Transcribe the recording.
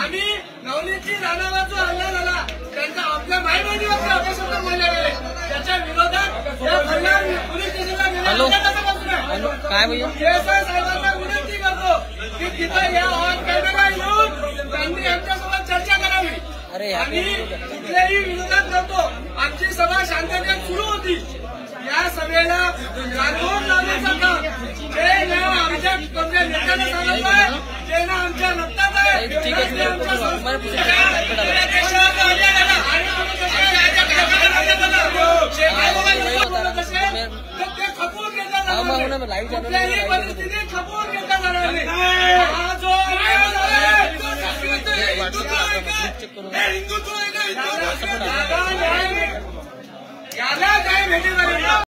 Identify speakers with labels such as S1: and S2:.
S1: आम्ही नवनीतची राणावर जो हल्ला झाला त्यांचा आपल्या माय बहिणीवर अपशब्द बोलले गेले त्याच्या विरोधात पोलीस स्टेशनला
S2: काय भैया
S1: केसर साहेबांना विनंती करतो की तिथं या ऑन कॅमेरा येऊन त्यांनी आमच्यासोबत चर्चा करावी आणि कुठल्याही विरोधात नव्हतो. आमची सभा शांततेत सुरू होती. या सभेला गांडून लावण्याचं काम जे ना आमच्या नेत्यानं सांगितलंय ते ना आमच्या रक्तात आहे ते आमच्या ते खपवून घेतला जाणार नाही. कुठल्याही परिस्थितीत खपवून घेतला जाणार नाही. हा जो हिंदुत्व याला काय भेटी